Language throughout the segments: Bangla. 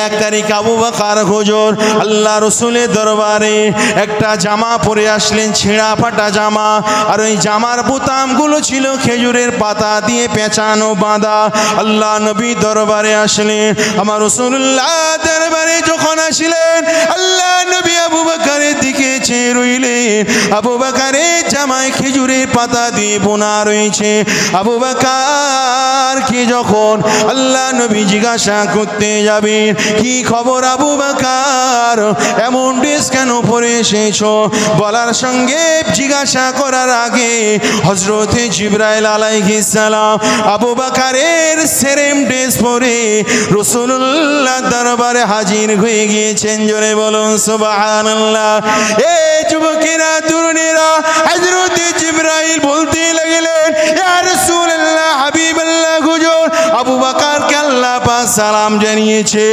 এক তারিখ আবু বকর হুজুর আল্লাহ রসুলের দরবারে একটা জামা পরে আসলেন, ছেঁড়া ফাটা জামা, আর ওই জামার বোতামগুলো ছিল খেজুরের পাতা দিয়ে পেঁচানো বাঁধা। আল্লাহ নবী দরবারে আসলেন, আমার রাসূলুল্লাহ দরবারে যখন আসলেন আল্লাহ নবী আবু বকরের দিকে চেয়ে রইলেন। আবু বকরের জামায় খেজুরের পাতা দিয়ে বোনা রয়েছে। আবু বকর কে যখন আল্লাহ নবী জিজ্ঞাসা করতে যাবেন, কি খবর আবু বকর, এমন ড্রেস কেন পরে এসেছো, বলার সঙ্গে জিজ্ঞাসা করার আগে হযরতে জিবরাইল আলাইহিস সালাম আবু বকরের সেম ড্রেস পরে রাসূলুল্লাহ দরবারে হাজির হয়ে গিয়েছেন। জোরে বলুন সুবহানাল্লাহ। এই যুবকেরা তরুণেরা হযরতে জিবরাইল বলতে লাগলেন, ইয়া রাসূলুল্লাহ হাবিবাল্লাহ হুজুর আবু বকরকে আল্লাহ পাক সালাম জানিয়েছে।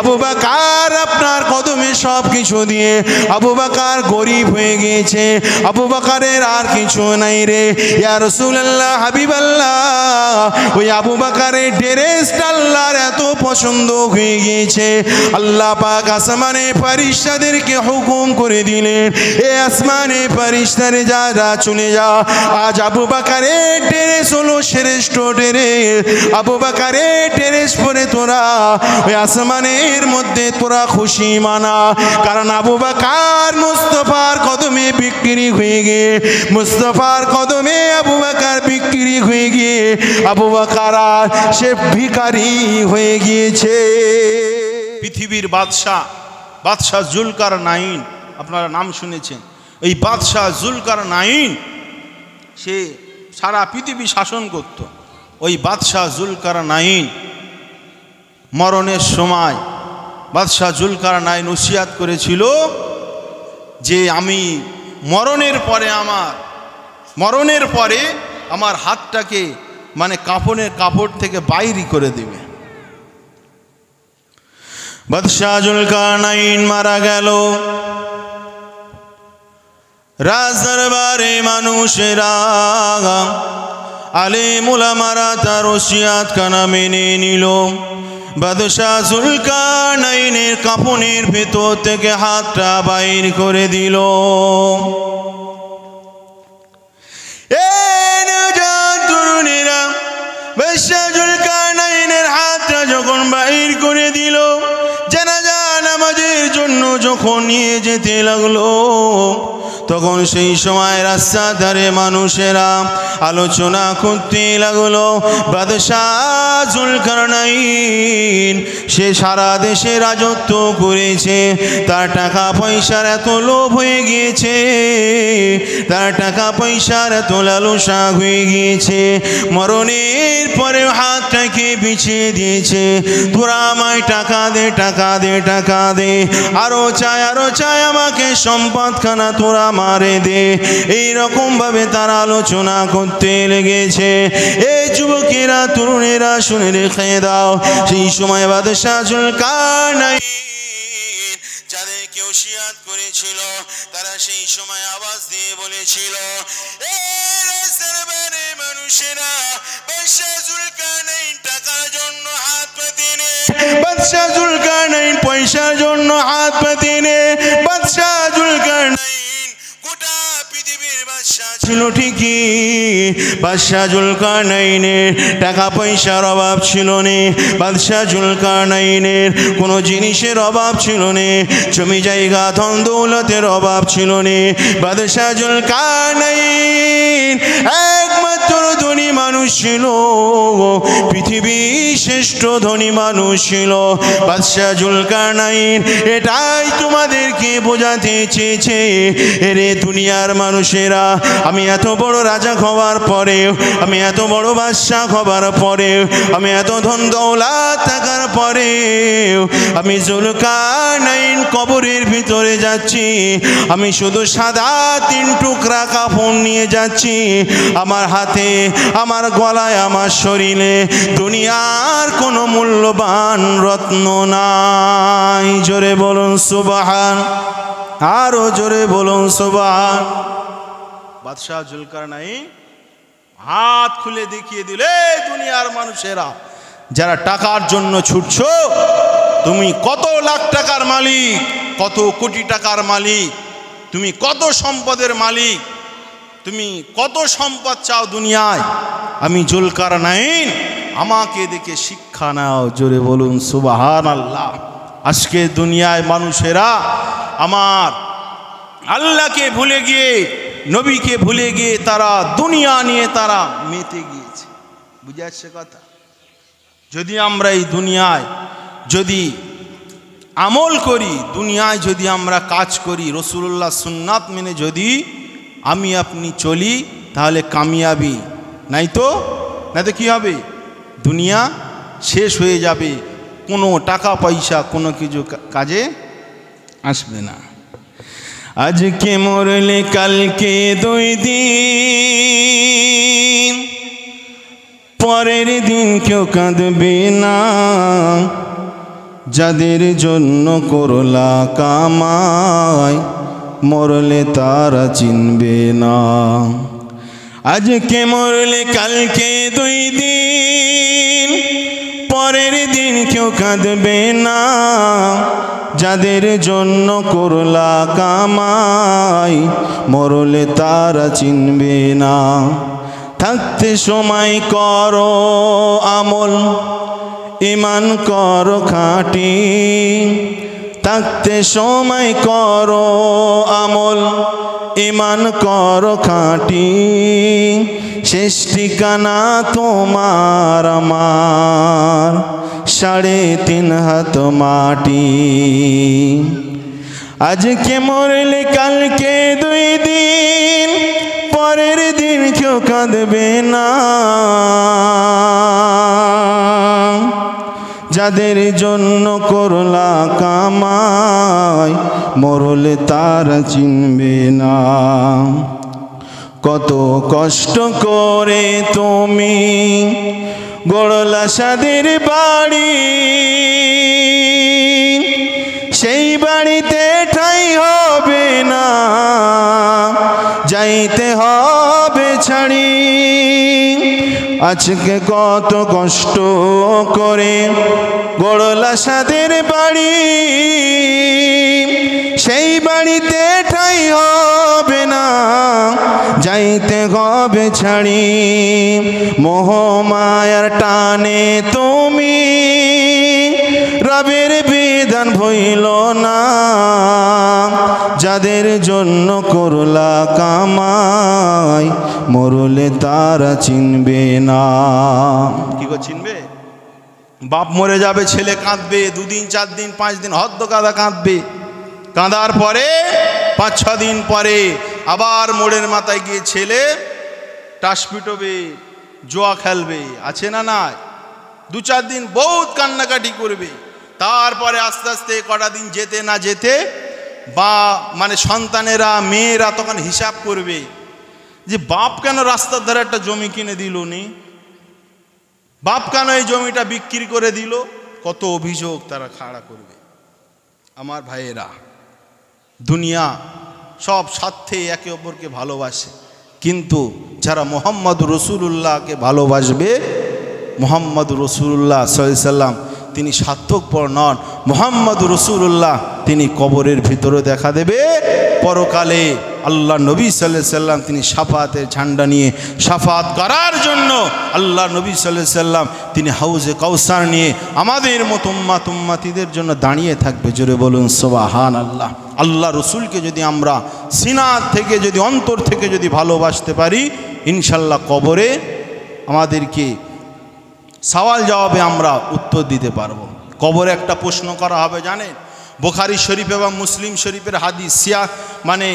আবু বকর আপনার কদমে সব কিছু দিয়ে আবু বকর গরিব হয়ে গিয়েছে, আবু বকরের আর কিছু নাই রে। ইয়া রাসূলুল্লাহ হাবিবাল্লাহ ওই আবু বকরের ড্রেসটা আল্লাহর এত পছন্দ হয়ে গিয়েছে, আল্লাহ পাক আসমানে ফেরেশতাদেরকে হুকুম করে দিলেন, এ আসমানে ফেরেশতারা যারা চলে যা, আজ আবু বকরের ড্রেস হলো শ্রেষ্ঠ ড্রেস। আবু বকরের ড্রেস পরে তোরা ওই আসমানের মধ্যে তোরা খুশি মানা, কারণ আবু বকর মুস্তাফার কদমে বিক্রি হয়ে গিয়ে, মুস্তাফার কদমে আবু বকর বিক্রি হয়ে গিয়ে আবু বকর সে ভিখারি হয়ে গিয়েছে। পৃথিবীর বাদশাহ, বাদশাহ জুলকারনাইন, আপনারা নাম শুনেছেন। এই বাদশাহ জুলকারনাইন সে সারা পৃথিবী শাসন করত। ওই বাদশাহ জুলকারনাইন মরণের সময় বাদশাহ জুলকারনাইন ওসিয়াত করেছিল যে আমি মরণের পরে আমার হাতটাকে মানে কাফনের কাপড় থেকে বাইরে করে দেবে। বাদশাহ জুলকারনাইন মারা গেল। রাজদরবারে মানুষেরা আলেম উলামারা তার ওসিয়াত খানা মেনে নিল। বাদশাহ জুলকারনাইনের কাফনের ভেতর থেকে হাতটা বাইর করে দিল। তরুণীরা বাদশাহ জুলকারনাইনের হাতটা যখন বাইর করে দিল, জানাজা নামাজের জন্য যখন নিয়ে যেতে লাগলো, তখন সেই সময় রাস্তার ধারে মানুষেরা আলোচনা করতে লাগলো, বাদশাহ জুলকারনাইন সে সারা দেশে রাজত্ব করেছে, তার টাকা পয়সার এত লোভ হয়ে গিয়েছে, তার টাকা পয়সার এত লালসা হয়ে গিয়েছে, মরণের পরে হাতটাকে বিছিয়ে দিয়েছে, তোরা আমায় টাকা দে, টাকা দে, টাকা দে, আরো চাই আমাকে সম্পদখানা তোরা মারে দে। এইরকম ভাবে তারা আলোচনা করতে লেগেছে। এই যুবকেরা তরুণেরা শুনে রেখে দাও, সেই সময় বাদশাহ জুলকারনাইন যাদেরকে ওসিয়াত করেছিল তারা সেই সময় আওয়াজ দিয়ে বলেছিল, মানুষেরা বাদশাহ জুলকারনাইন টাকার জন্য হাত পাতে নে, বাদশাহ জুলকারনাইন পয়সার জন্য হাত পাতে নে। বাদশাহ জুলকারনাইন গোটা পৃথিবীর বাদশাহ ছিল ঠিকই, বাদশাহ জুলকারনাইনের টাকা পয়সার অভাব ছিল না, বাদশাহ জুলকারনাইনের কোনো জিনিসের অভাব ছিল না, জমি জায়গা ধন দৌলতের অভাব ছিল না। বাদশাহ জুলকারনাইন একমাত্র ধনী মানুষ ছিল, পৃথিবীর শ্রেষ্ঠ ধনী মানুষ ছিল বাদশাহ জুলকারনাইন। এটাই তোমাদেরকে বোঝাতে চেয়েছে, এরে দুনিয়ার মানুষেরা, আমি এত বড় রাজা হওয়ার পরেও, আমি এত বড় বাদশাহ হওয়ার পরেও, আমি এত ধন দৌলত থাকার পরেও আমি জুলকারনাইন কবরের ভিতরে যাচ্ছি, আমি শুধু সাদা 3 টুকরা কাফন নিয়ে যাচ্ছি, আমার হাতে, আমার গলায়, আমার শরীরে দুনিয়ার কোনো মূল্যবান রত্ন নাই। জোরে বলুন সুবহান, আরো জোরে বলুন সুবহান। বাদশাহ জুলকারনাইন হাত খুলে দেখিয়ে দিলে দুনিয়ার মানুষেরা যারা টাকার জন্য ছুটছো, তুমি কত লাখ টাকার মালিক, কত কোটি টাকার মালিক, তুমি কত সম্পদের মালিক, তুমি কত সম্পদ চাও দুনিয়ায়। আমি জুলকারনাইন, আমাকে দেখে শিক্ষা নাও। জোরে বলুন সুবহানাল্লাহ। আজকে দুনিয়ায় মানুষেরা আমার আল্লাহকে ভুলে গিয়ে, নবীকে ভুলে গিয়ে তারা দুনিয়া নিয়ে তারা মেতে গিয়েছে। বুঝে আসছে কথা? যদি আমরা এই দুনিয়ায় যদি আমল করি, দুনিয়ায় যদি আমরা কাজ করি, রাসূলুল্লাহ সুন্নাত মেনে যদি আমি আপনি চলি, তাহলে কামিয়াবি। নাই তো কি হবে? দুনিয়া শেষ হয়ে যাবে, কোনো টাকা পয়সা কোনো কিছু কাজে আসবে না। আজকে মরলে কালকে 2 দিন, পরের দিন কেউ কাঁদবে না। যাদের জন্য করলা কামাই, মরলে তারা চিনবে না। আজকে মরলে কালকে 2 দিন, পরের দিন কেউ কাঁদবে না। যাদের জন্য করলা কামাই, মরলে তারা চিনবে না। থাকতে সময় করো আমল, ঈমান করো খাঁটি। থাকতে সময় করো আমল, ঈমান করো খাঁটি। শেষ ঠিকানা তোমার আমার, 3.5 হাত মাটি। আজকে মরলে কালকে 2 দিন, পরের দিন কেউ কাঁদবে না। যাদের জন্য করলা কামাই, মরলে তারা চিনবে না। কত কষ্ট করে তুমি গড়লা সাদের বাড়ি, সেই বাড়িতে ঠাঁই হবে না, যাইতে হবে ছাড়ি। আজকে কত কষ্ট করে গড়লা সাদের বাড়ি, সেই বাড়িতে ঠাঁই হবে না, যাইতে হবে ছাড়ি। মোহমায়ার টানে তুমি রবের বিধান ভইল না। যাদের জন্য করলা কামাই, মরলে তারা চিনবে না। কি গো চিনবে? বাপ মরে যাবে, ছেলে কাঁদবে, 2 দিন 4 দিন 5 দিন হদ্দ কাঁদা কাঁদবে। কাঁদার পরে 5-6 দিন পরে আবার মোড়ের মাথায় গিয়ে ছেলে টাস পিটবে, জুয়া খেলবে। আছে না নাই? 2-4 দিন বহুত কান্নাকাটি করবে। তারপরে আস্তে আস্তে কটা দিন যেতে না যেতে বা মানে সন্তানেরা, মেয়েরা তখন হিসাব করবে যে বাপ কেন রাস্তার ধারে একটা জমি কিনে দিল নি, বাপ কেন এই জমিটা বিক্রি করে দিল। কত অভিযোগ তারা খাড়া করবে। আমার ভাইয়েরা, দুনিয়া সব স্বার্থে একে অপরকে ভালোবাসে, কিন্তু যারা মোহাম্মদ রসুল্লাহকে ভালোবাসবে, মোহাম্মদ রসুল্লাহ সাল্লাল্লাহু আলাইহি সাল্লাম তিনি স্বার্থপর নন। মোহাম্মদ রসুল্লাহ তিনি কবরের ভিতরে দেখা দেবে, পরকালে আল্লাহ নবী সাল্লাল্লাহু আলাইহি সাল্লাম তিনি শাফাতের ঝান্ডা নিয়ে শাফাত করার জন্য আল্লাহ নবী সাল্লাল্লাহু আলাইহি সাল্লাম তিনি হাউজে কাউসার নিয়ে আমাদের মতো উম্মাতিদের জন্য দাঁড়িয়ে থাকবে। জোরে বলুন সুবহানাল্লাহ। আল্লাহ রসুলকে যদি আমরা সিনা থেকে, যদি অন্তর থেকে যদি ভালোবাসতে পারি, ইনশাল্লাহ কবরে আমাদেরকে সওয়াল জবাবে আমরা উত্তর দিতে পারবো। কবরে একটা প্রশ্ন করা হবে জানেন? বুখারী শরীফ এবং মুসলিম শরীফের হাদিস, মানে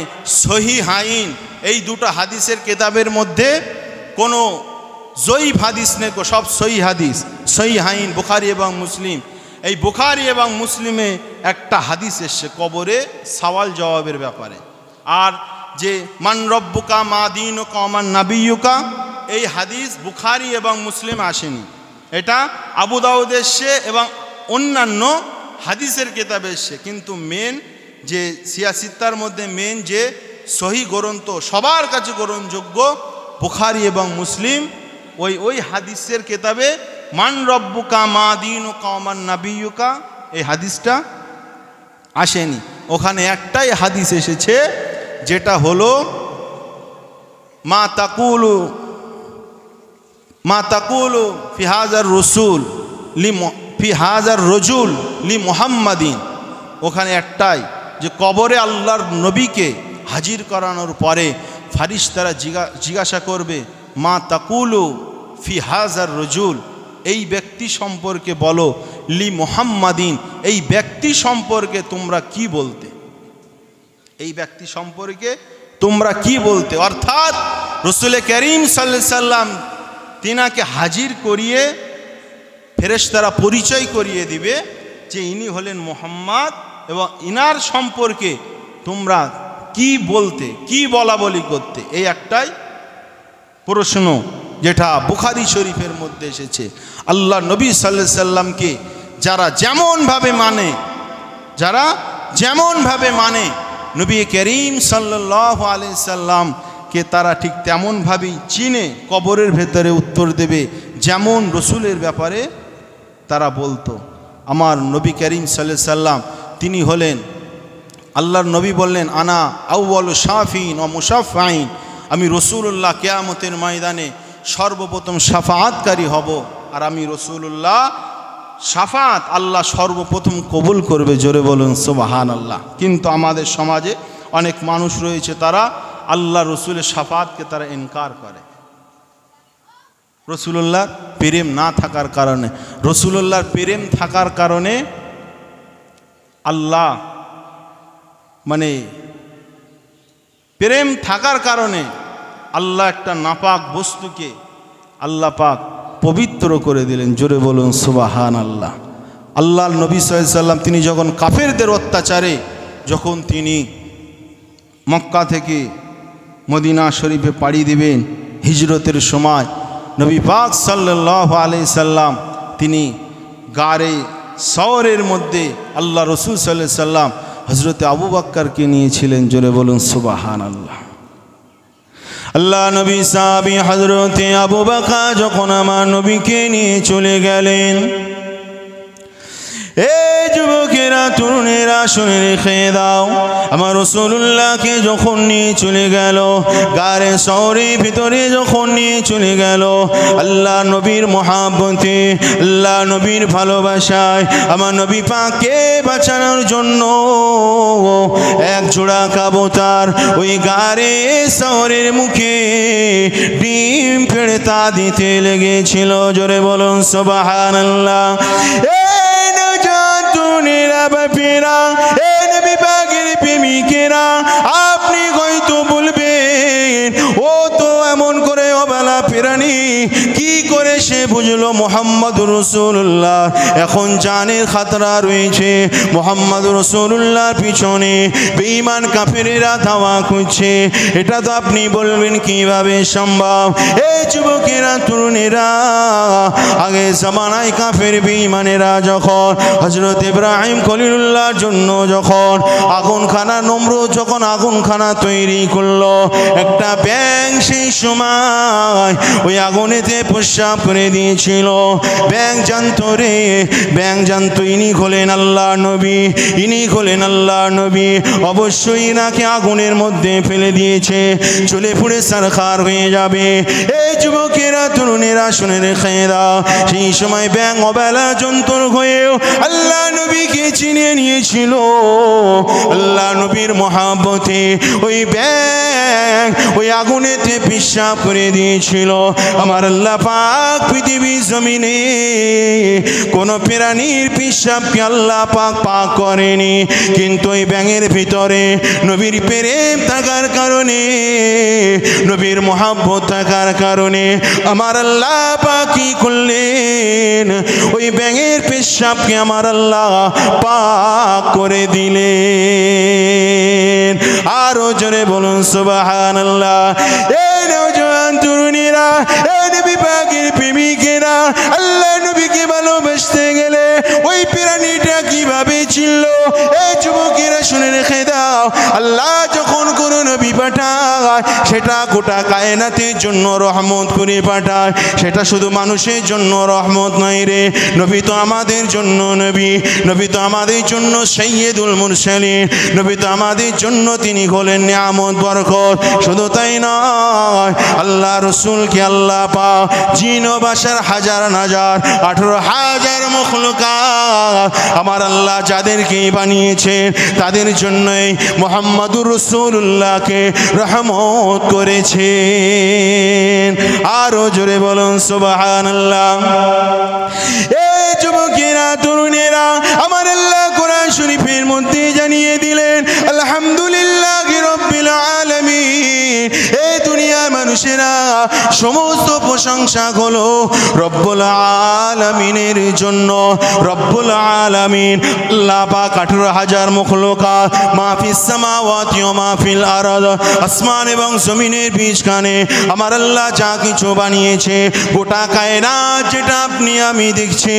সহিহাইন, এই 2টা হাদিসের কিতাবের মধ্যে কোনো জয়ীফ হাদিস নেই, সব সহি হাদিস। সহিহাইন বুখারী এবং মুসলিম, এই বুখারী এবং মুসলিমে একটা হাদিস এসছে কবরে সওয়াল জবাবের ব্যাপারে। আর যে মান রব্বুকা মা দীনুকা মান নাবিয়ুকা, এই হাদিস বুখারী এবং মুসলিম আসেনি, এটা আবু দাউদ এসছে এবং অন্যান্য হাদিসের কিতাবে এসছে। কিন্তু মেন যে সিয়াসিত্তার মধ্যে মেন যে সহি গ্রন্থ, সবার কাছে গ্রহণযোগ্য বুখারী এবং মুসলিম, ওই হাদিসের কিতাবে মান রব্বুকা মা দীনুকা মান নাবিয়ুকা এই হাদিসটা আসেনি। ওখানে একটাই হাদিস এসেছে, যেটা হলো মা তাকুলু ফি হাজার রসুল ফি হাজার রজুল লি মুহাম্মাদিন। ওখানে একটাই যে কবরে আল্লাহর নবীকে হাজির করানোর পরে ফারিস্তারা জিজ্ঞাসা করবে মা তাকুলু ফি হাজার রজুল, এই ব্যক্তি সম্পর্কে বলো, লি মুহাম্মাদিন, এই ব্যক্তি সম্পর্কে তোমরা কি বলতে, এই ব্যক্তি সম্পর্কে তোমরা কি বলতে। অর্থাৎ রসুল করিম সাল্লাল্লাহু আলাইহি সাল্লাম তিনাকে হাজির করিয়ে ফেরেশতারা পরিচয় করিয়ে দিবে যে ইনি হলেন মুহাম্মদ, এবং ইনার সম্পর্কে তোমরা কি বলতে, কি বলা বলি করতে। এই একটাই প্রশ্ন যেটা বুখারী শরীফের মধ্যে এসেছে। আল্লাহ নবী সাল্লাল্লাহু আলাইহি সাল্লামকে যারা যেমনভাবে মানে নবী করিম সাল্লাল্লাহু আলাইহি সাল্লামকে তারা ঠিক তেমনভাবেই চিনে কবরের ভেতরে উত্তর দেবে, যেমন রসুলের ব্যাপারে তারা বলতো। আমার নবী করিম সাল্লাল্লাহু আলাইহি সাল্লাম তিনি হলেন, আল্লাহর নবী বললেন আনা আউয়ালু শাফিন ও মুশাফফাইন, আমি রসুল্লাহ কিয়ামতের ময়দানে সর্বপ্রথম শাফাআতকারী হব, আর আমি রসুল্লাহ শাফাত আল্লাহ সর্বপ্রথম কবুল করবে। জোরে বলুন সুবহানাল্লাহ। কিন্তু আমাদের সমাজে অনেক মানুষ রয়েছে, তারা আল্লাহ রসুলের শাফাতকে তারা ইনকার করে। রসুল্লাহর প্রেম না থাকার কারণে, রসুল্লাহর প্রেম থাকার কারণে আল্লাহ প্রেম থাকার কারণে আল্লাহ একটা নাপাক বস্তুকে আল্লাহ পাক পবিত্র করে দিলেন। জোরে বলুন সুবহানাল্লাহ। আল্লাহর নবী সাল্লাল্লাহু আলাইহি সাল্লাম তিনি যখন কাফেরদের অত্যাচারে যখন তিনি মক্কা থেকে মদিনা শরীফে পাড়ি দিবেন হিজরতের সময়, নবী পাক সাল্লাল্লাহু আলাইহি সাল্লাম তিনি গারে সওরের মধ্যে আল্লাহ রসুল সাল্লাল্লাহু আলাইহি সাল্লাম হযরতে আবু বকরকে নিয়েছিলেন। জোরে বলুন সুবহানাল্লাহ। আল্লাহ নবী সাহাবী হযরতে আবু বকর যখন আমার নবীকে নিয়ে চলে গেলেন, এই যুবকেরা তরুণেরা শুনে রেখে দাও, আমার রাসূলুল্লাহকে যখন নিয়ে চলে গেল গারে সওরের ভিতরে, যখন নিয়ে চলে গেল আল্লাহ নবীর মহব্বতে, আল্লাহ নবীর ভালোবাসায় আমার নবী পাককে বাঁচানোর জন্য এক জোড়া কবুতর ওই গারে সওরের মুখে ডিম পেড়ে তা দিতে লেগেছিল। জোরে বলুন সুবহানাল্লাহ। আপনি হয়তো বলবেন ও তো এমন করে অবেলা প্রাণী, কি করে সে বুঝলো মুহাম্মদুর রাসূলুল্লাহ এখন জানের খাতরা রয়েছে, মুহাম্মদুর রাসূলুল্লাহর পিছনে বেঈমান কাফেরেরা ধাওয়া করছে। এটা তো আপনি বলবেন কিভাবে সম্ভব। এই যুবকেরা তরুণেরা, আগে জামানায় কাফের বেঈমানেরা যখন হযরত ইব্রাহিম খলিলুল্লাহর জন্য যখন আগুনখানা, নমরুদ যখন আগুনখানা তৈরি করলো, একটা ব্যাঙ সেই সময় ওই আগুনেতে প্রস্রাব করে দিয়েছিল। ব্যাঙ জানতো রে, ব্যাঙ জানতো ইনি হলেন আল্লাহ নবী, ইনি হলেন আল্লাহ নবী, অবশ্যই ইনাকে আগুনের মধ্যে ফেলে দিয়েছে, চলে পুড়ে সারখার হয়ে যাবে। এই যুবকেরা তরুণেরা শুনে রেখে দাও, সেই সময় ব্যাঙ অবেলা জন্তুর হয়েও আল্লাহ নবীকে চিনে নিয়েছিল। আল্লাহ নবীর মহব্বতে ওই ব্যাঙ ওই আগুনেতে পেশাব করে দিয়েছিল। আমার আল্লাহ পাক পৃথিবী জমিনে কোন প্রাণীর পেশাবকে আল্লাহ পাক পাক করেনি, কিন্তু ওই ব্যাঙের ভিতরে নবীর প্রেম থাকার কারণে, নবীর মহব্বত থাকার কারণে আমার আল্লাহ পাক কি করলেন, ওই ব্যাঙের পেশাবকে আমার আল্লাহ পাক করে দিলেন। আরো জোরে বলুন সুবহানাল্লাহ। এই নওজোয়ান তরুণীরা, এই নবী পাকের প্রেমিকেরা, আল্লাহ নবীকে ভালোবাসতে গেলে ওই প্রাণীটা কিভাবে চিনল। এই যুবকেরা শুনে রেখে দাও, আল্লাহ যখন কোনো নবী পাঠায় সেটা গোটা কায়নাতের জন্য রহমত করে পাঠায়, সেটা শুধু মানুষের জন্য রহমত নয় রে। নবী তো আমাদের জন্য নবী, নবী তো আমাদের জন্য সাইয়্যিদুল মুরসালিন, নবী তো আমাদের জন্য তিনি হলেন নিয়ামত বরকত। শুধু তাই নয়, আল্লাহ রসুলকে আল্লাহ পাক জিন ও বাশার হাজার হাজার 18,000 মখলুকাত আমার আল্লাহ যাদেরকে বানিয়েছেন তাদের জন্যই মুহাম্মাদুর রাসূলুল্লাহকে রহমত করেছেন। আরো জোরে বলুন সুবহানাল্লাহ। এই যুবকেরা তরুণেরা আমার আল্লাহ কোরআন শরীফের মধ্যে জানিয়ে দিলেন আলহামদুলিল্লাহি রাব্বিল আলামিন। এই দুনিয়ার মানুষেরা সমস্ত প্রশংসা হলো রব্বুল আলামিনের জন্য। রব্বুল আলামিন আল্লাহ পাক 18,000 মখলুকাত মাফিস সামাওয়াতি ওয়া মাফিল আরদ, আসমান এবং জমিনের বীজখানে আমার আল্লাহ যা কিছু বানিয়েছে গোটা কায়নাত যেটা আপনি আমি দেখছি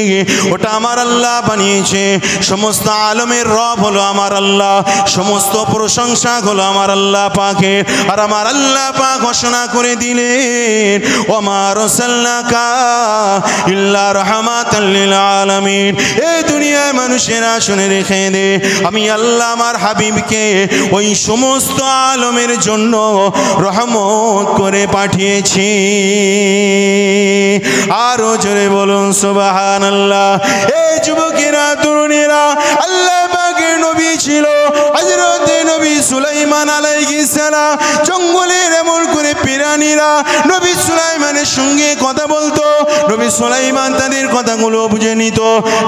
ওটা আমার আল্লাহ বানিয়েছে। সমস্ত আলমের রব হলো আমার আল্লাহ, সমস্ত প্রশংসা হলো আমার আল্লাহ পাকের। আর আমার আল্লাহ পাক ঘোষণা করে দিলেন ওমা আরসালনাকা ইল্লা রাহমাতাল লিল আলামিন। এই দুনিয়ার মানুষেরা শুনে রেখে দে, আমি আল্লাহ আমার হাবিবকে ওই সমস্ত আলমের জন্য রহমত করে পাঠিয়েছি। আরো জোরে বলুন সুবহানাল্লাহ। এই যুবকেরা তরুণেরা আল্লাহ পাকের নবী ছিল হযরত নবী সুলাইমান আলাইহিস সালাম। জঙ্গলের এমন করে প্রাণীরা নবী সুলাইমানের সঙ্গে কথা বলতো, নবী সুলাইমান তাদের কথাগুলো বুঝে নিত।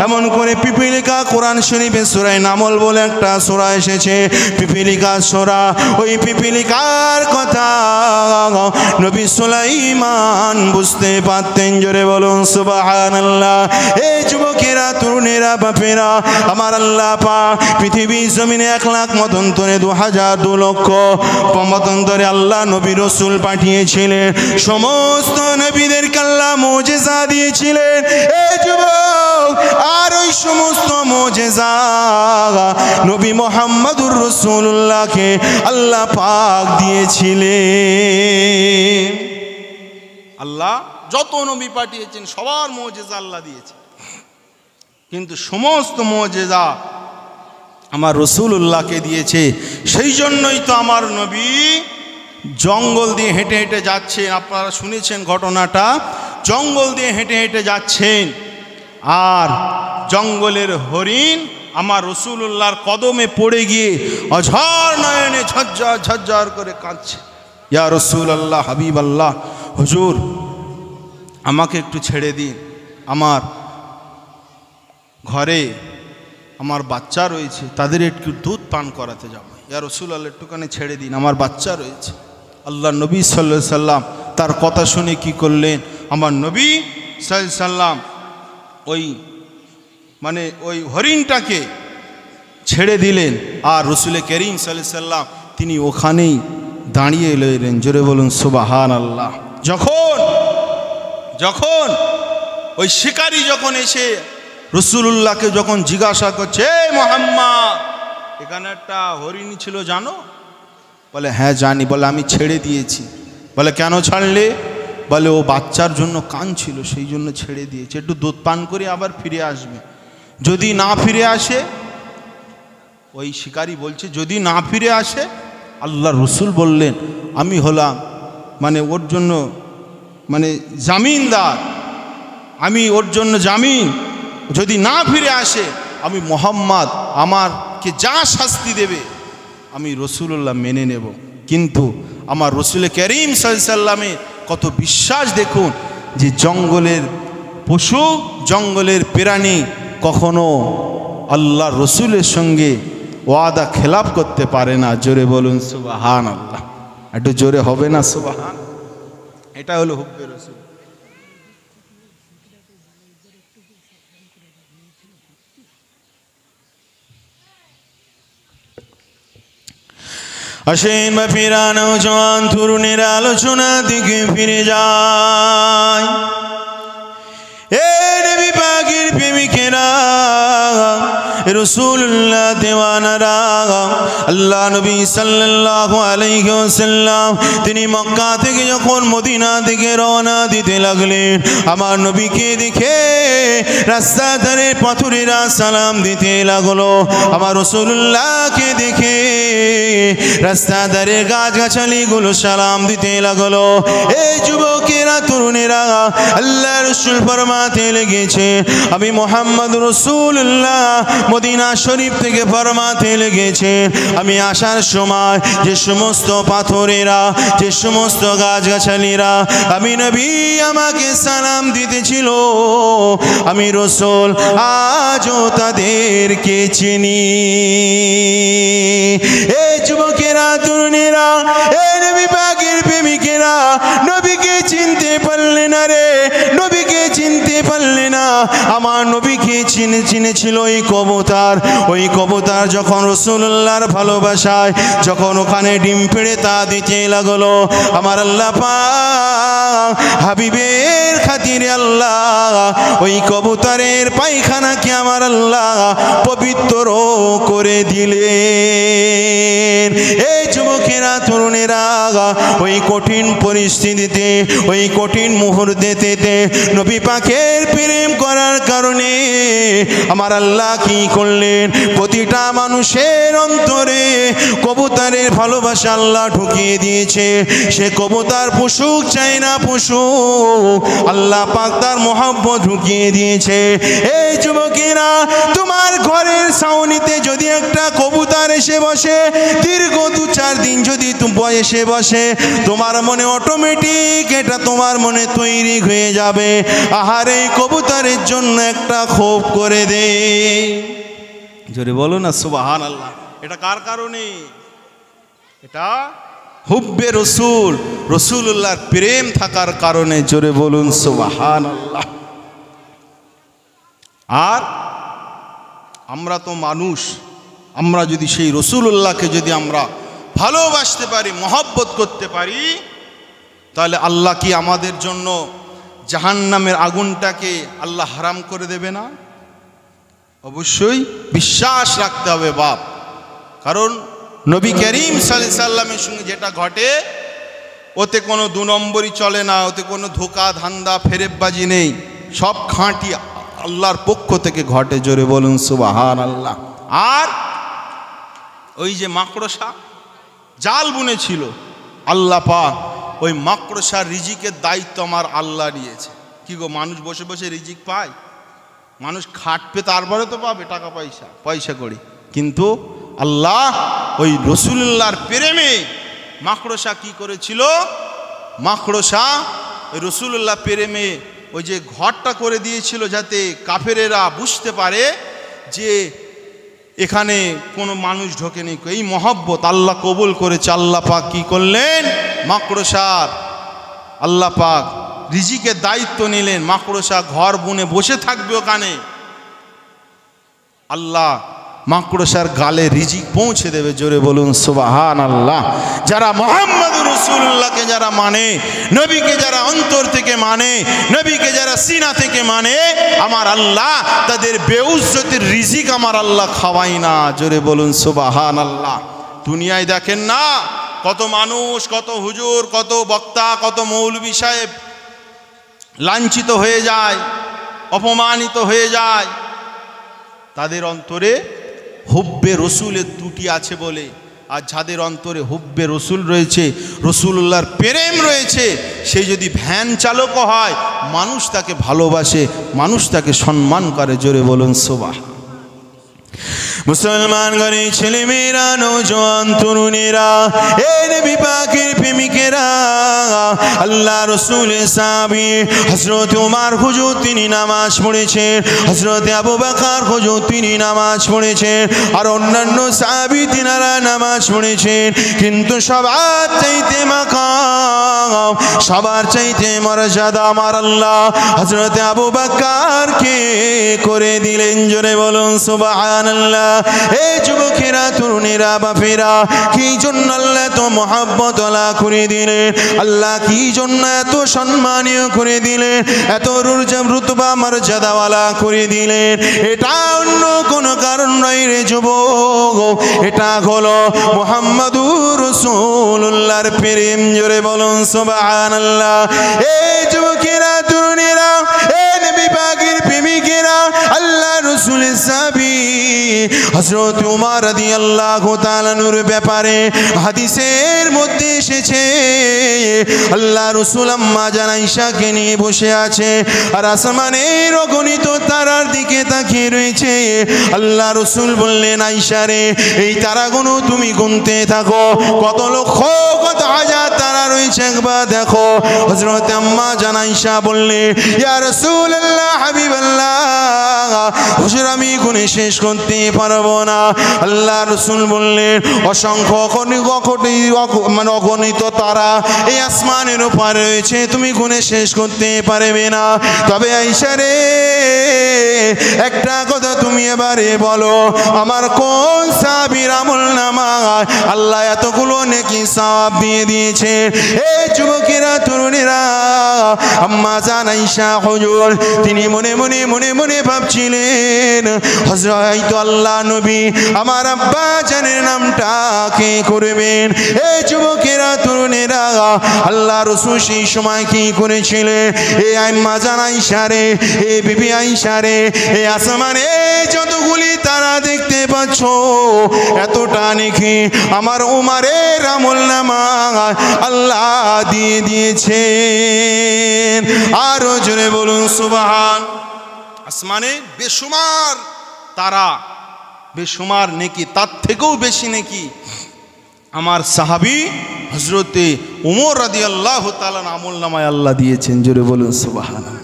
এমন করে পিপিলিকা কোরআন শরীফে সূরা নামল বলে একটা সূরা এসেছে, পিপিলিকা সূরা। ওই পিপিলিকার কথা নবী সুলাইমান বুঝতে পারতেন। জোরে বলুন সুবহানাল্লাহ। এই যুবকেরা তরুণেরা বাপেরা আমার আল্লাহ পাক পৃথিবীর জমিনে 1 লাখ মতান্তরে 2,000 2 লক্ষ মতান্তরে আল্লাহ নবী রসুল পাঠিয়েছিলেন। সমস্ত নবীদেরকে আল্লাহ মুজিজা দিয়েছিলেন। এই যুবক আর ওই সমস্ত মুজিজা নবী মুহাম্মদুর রাসূলুল্লাহকে আল্লাহ পাক দিয়েছিলেন। আল্লাহ যত নবী পাঠিয়েছেন সবার মুজিজা আল্লাহ দিয়েছে, কিন্তু সমস্ত মুজিজা আমার রাসূলুল্লাহকে দিয়েছে। সেই জন্যই তো আমার নবী জঙ্গল দিয়ে হেঁটে হেঁটে যাচ্ছেন। আপনারা শুনেছেন ঘটনাটা, জঙ্গল দিয়ে হেঁটে হেঁটে যাচ্ছেন আর জঙ্গলের হরিণ আমার রাসূলুল্লাহর কদমে পড়ে গিয়ে অঝর নয়নে ঝরঝর ঝরঝর করে কাঁদছে। ইয়া রাসূলুল্লাহ, হাবিব আল্লাহ, হুজুর আমাকে একটু ছেড়ে দিন, আমার ঘরে আমার বাচ্চা রয়েছে, তাদের একটু দুধ পান করাতে যাব। ইয়া রাসূলুল্লাহ একটুখানি ছেড়ে দিন, আমার বাচ্চা রয়েছে। আল্লাহ নবী সাল্লাল্লাহু আলাইহি সাল্লাম তার কথা শুনে কি করলেন, আমার নবী সাল্লাল্লাহু আলাইহি সাল্লাম ওই হরিণটাকে ছেড়ে দিলেন আর রসুল করিম সাল্লাল্লাহু আলাইহি সাল্লাম তিনি ওখানেই দাঁড়িয়ে রইলেন। জোরে বলুন সুবহানাল্লাহ। যখন ওই শিকারী যখন এসে রাসূলুল্লাহকে যখন জিজ্ঞাসা করছে, এই মুহাম্মদ এখানে একটা হরিণ ছিল জানো? বলে হ্যাঁ জানি। বলে আমি ছেড়ে দিয়েছি। বলে কেন ছাড়লে? বলে ও বাচ্চার জন্য কাঁদছিল, সেই জন্য ছেড়ে দিয়েছে, একটু দুধ পান করে আবার ফিরে আসবে। যদি না ফিরে আসে, ওই শিকারী বলছে যদি না ফিরে আসে, আল্লাহ রসুল বললেন আমি হলাম ওর জন্য জামিনদার, আমি ওর জন্য জামিন। যদি না ফিরে আসে আমি মুহাম্মদ আমাকে যা শাস্তি দেবে আমি রাসূলুল্লাহ মেনে নেব। কিন্তু আমার রাসূল করিম সাল্লাল্লাহু আলাইহি সাল্লামের কত বিশ্বাস দেখুন, যে জঙ্গলের পশু জঙ্গলের প্রাণী কখনো আল্লাহ রসুলের সঙ্গে ওয়াদা খেলাপ করতে পারে না। জোরে বলুন সুবহানাল্লাহ। একটু জোরে হবে না সুবহান? এটা হলো হুব্বে রসুল। আসেন বা ফিরানো জওয়ান তরুণের আলোচনা দিকে ফিরে যায়। এ নবী পাকের প্রেমিকেরা, রাসূলুল্লাহ দেওয়ানারা, আল্লাহ নবী সাল্লাল্লাহু আলাইহি ওয়াসাল্লাম তিনি মক্কা থেকে যখন মদিনা থেকে রওনা দিতে লাগলেন, আমার নবীকে দেখে রাস্তা ধারে পাথরেরা সালাম দিতে লাগলো। আমার রাসূলুল্লাহকে দেখে রাস্তা ধারে গাছগাছালিগুলো সালাম দিতে লাগলো। এই যুবকেরা, তরুণেরা, আল্লাহ রাসূল ফরমাতে লেগেছে, আমি মুহাম্মদ রাসূলুল্লাহ মদিনা শরীফ থেকে ফরমাতে লেগেছে, আমি আসার সময় যে সমস্ত পাথরেরা, যে সমস্ত গাছগাছালিরা আমি নবী আমাকে সালাম দিতেছিল, আমি রাসূল আজও তাদেরকে চিনি। এই যুবকেরা, তরুণেরা, এই নবী পাকের প্রেমিকেরা, নবীকে চিনতে পারলে না রে, নবীকে চিনতে পারলে না। আমার নবীকে চিনেছিল ওই কবুতর। ওই কবুতর যখন রাসূলুল্লাহর ভালোবাসায় যখন ওখানে ডিম পেড়ে তা দিতে লাগলো, আমার আল্লাহ পাক হাবিবের খাতিরে আল্লাহ ওই কবুতরের পায়খানাকে আমার আল্লাহ পবিত্র করে দিলেন। এই যুবকেরা, তরুণেরা, ওই কঠিন পরিস্থিতিতে, ওই কঠিন মুহূর্তেতে নবী পাকের প্রেম করার কারণে আমার আল্লাহ কি করলেন, প্রতিটা মানুষের অন্তরে কবুতরের ভালোবাসা আল্লাহ ঢুকিয়ে দিয়েছে। সে কবুতর পুষুক চাই না পুষুক, আল্লাহ পাক তার মহব্বত ঢুকিয়ে দিয়েছে। এই যুবকেরা, তোমার ঘরের ছাউনিতে যদি একটা কবুতর এসে বসে, দীর্ঘ 2-4 দিন যদি এসে বসে, তোমার মনে অটোমেটিক এটা তোমার মনে তৈরি হয়ে যাবে, আহার এই কবুতরের জন্য একটা ক্ষোভ করে দে। জোরে বলো না সুবহানাল্লাহ। এটা কার কারণে? এটা হুব্বে রসুল, রসুলুল্লাহর প্রেম থাকার কারণে। জোরে বলুন সুবহানাল্লাহ। আর আমরা তো মানুষ, আমরা যদি সেই রসুলুল্লাহকে যদি আমরা ভালোবাসতে পারি, মহব্বত করতে পারি, তাহলে আল্লাহ কি আমাদের জন্য জাহান্নামের আগুনটাকে আল্লাহ হারাম করে দেবে না? অবশ্যই বিশ্বাস রাখতে হবে বাপ। কারণ নবী করিম সাল্লাল্লাহু আলাইহি সাল্লামের সঙ্গে যেটা ঘটে, ওতে কোনো 2 নম্বরই চলে না, ওতে কোনো ধোকা ধান্দা ফেরেববাজি নেই, সব খাঁটি আল্লাহর পক্ষ থেকে ঘটে। জোরে বলুন সুবহানাল্লাহ। আর ওই যে মাকড়সা জাল বুনেছিল, আল্লাহ পাক ওই মাকড়সার রিজিকের দায়িত্ব আমার আল্লাহ নিয়েছে। কি গো, মানুষ বসে বসে রিজিক পায়? মানুষ খাটবে তারপরে তো পাবে টাকা পয়সা করি, কিন্তু আল্লাহ ওই রসুলুল্লাহর প্রেমে মাকড়সা কি করেছিল? মাকড়সা ওই রসুলুল্লাহ প্রেমে ওই যে ঘরটা করে দিয়েছিল, যাতে কাফেরেরা বুঝতে পারে যে এখানে কোনো মানুষ ঢোকেনি। এই মহব্বত আল্লাহ কবুল করেছে। আল্লাহ পাক কি করলেন? মাকড়সার আল্লাহ পাক রিজিকের দায়িত্ব নিলেন। মাকড়সা ঘর বুনে বসে থাকবে ওখানে, আল্লাহ মাকড়সার গালে রিজিক পৌঁছে দেবে। জোরে বলুন সুবহানাল্লাহ। যারা মুহাম্মদুর রাসূলুল্লাহকে যারা মানে, নবীকে যারা অন্তর থেকে মানে, নবীকে যারা সিনা থেকে মানে, আমার আল্লাহ তাদের বেউজ্জতির রিজিক আমার আল্লাহ খাওয়াই না। জোরে বলুন সুবহানাল্লাহ। দুনিয়ায় দেখেন না কত মানুষ, কত হুজুর, কত বক্তা, কত মৌলভী সাহেব লাঞ্ছিত হয়ে যায়, অপমানিত হয়ে যায়, তাদের অন্তরে হুব্বে রসুলের ত্রুটি আছে বলে। আর যাদের অন্তরে হুব্বে রসুল রয়েছে, রসুলুল্লাহর প্রেম রয়েছে, সে যদি ভ্যান চালকও হয়, মানুষ তাকে ভালোবাসে, মানুষ তাকে সম্মান করে। জোরে বলুন সুবহানাল্লাহ। মুসলমান ঘরে ছেলেমেয়েরা, নওজোয়ান তরুণেরা, এই নবী পাকের প্রেমিকেরা, আল্লাহ রসুলের সাহাবী হযরত ওমর হুজুর তিনি নামাজ পড়েছেন, হযরত আবু বকর হুজুর তিনি নামাজ পড়েছেন, আর অন্যান্য সাহাবী তিনারা নামাজ পড়েছেন। কিন্তু সবার চাইতে মাকাম, সবার চাইতে মর্যাদা আমার আল্লাহ হযরত আবু বকরকে করে দিলেন। জোরে বলুন সুবহানাল্লাহ। এই যুবকেরা তরুণেরা বাপেরা কি জন্য আল্লাহ এত মহব্বত আলা করে দিলেন, আল্লাহ কি জন্য এত সম্মানীয় করে দিলেন, এত রুতবা মর্যাদাওয়ালা করে দিলেন? এটা অন্য কোনো কারণ নয় রে যুবক, এটা হলো মুহাম্মাদুর রাসূলুল্লাহর প্রেম। জোরে বলুন সুবহানাল্লাহ। এই যুবকেরা তরুণেরা, এই নবী পাকের প্রেমিকেরা, আল্লাহ রাসূলের সাহাবী হযরত ওমর রাদিয়াল্লাহু তাআলা নূর ব্যাপারে হাদিসের মধ্যে এসেছে, আল্লাহ রাসূল আম্মা জান আয়েশাকে নিয়ে বসে আছে আর আসমানের অগণিত তারার দিকে তাকিয়ে রয়েছে। আল্লাহ রাসূল বললেন, আয়েশা রে, এই তারাগুলো তুমি গুনতে থাকো, কত লক্ষ কত হাজার তারা রয়েছে একবার দেখো। হযরত আম্মা জান আয়েশা বললেন, ইয়া রাসূলুল্লাহ, হাবিবাল্লাহ, হুজুর আমি গুনে শেষ করতে পারবো না। আল্লাহ রাসূল বললেন, অসংখ্য অগণিত তারা এই আসমানের উপরে রয়েছে, তুমি গুনে শেষ করতে পারবে না। তবে আয়েশা রে, একটা কথা তুমি এবারে বলো, আমার কোন সাহাবীর আমলনামায় আল্লাহ এতগুলো নেকি সওয়াব দিয়ে দিয়েছে? এই যুবকেরা তরুণেরা, আম্মা জান আয়েশা হুজুর তিনি মনে মনে ভাবছিলেন, হযরত আল্লাহ নবী আমার আব্বা জানের নামটা কে করবেন? এই যুবকেরা তরুণেরা, আল্লাহ রাসূল সেই সময় কি করেছিলেন? এই আম্মা জান আয়েশা রে, এই বিবি আয়েশা রে, এই আসমানে যতগুলি তারা দেখতে পাচ্ছ, এতটা নেকি আমার উমারের আমলনামায় আল্লাহ দিয়ে দিয়েছেন। আরো জোরে বলুন সুবহান। আসমানে বেশুমার তারা, বেশুমার নেকি, তার থেকেও বেশি নেকি আমার সাহাবী হযরতে ওমর রাদিয়াল্লাহু তাআলা আমলনামায় আল্লাহ দিয়েছেন। জোরে বলুন সুবহানাল্লাহ।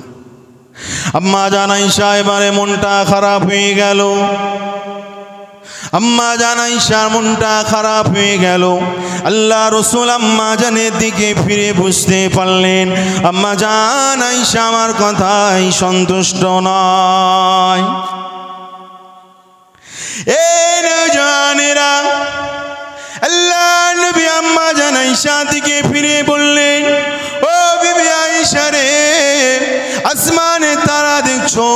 আম্মা জান আয়েশা এবারে মনটা খারাপ হয়ে গেল, আম্মা জান আয়েশার মনটা খারাপ হয়ে গেল। আল্লাহ রাসূল আম্মা জানের দিকে ফিরে বুঝতে পারলেন, আম্মা জান আয়েশা আমার কথাই সন্তুষ্ট নয়। এই নওজওয়ানেরা, আল্লাহ নবী আম্মা জান আয়েশা দিকে ফিরে বললেন, ও বিবি আয়েশা রে, আসমানে তারা দেখছো,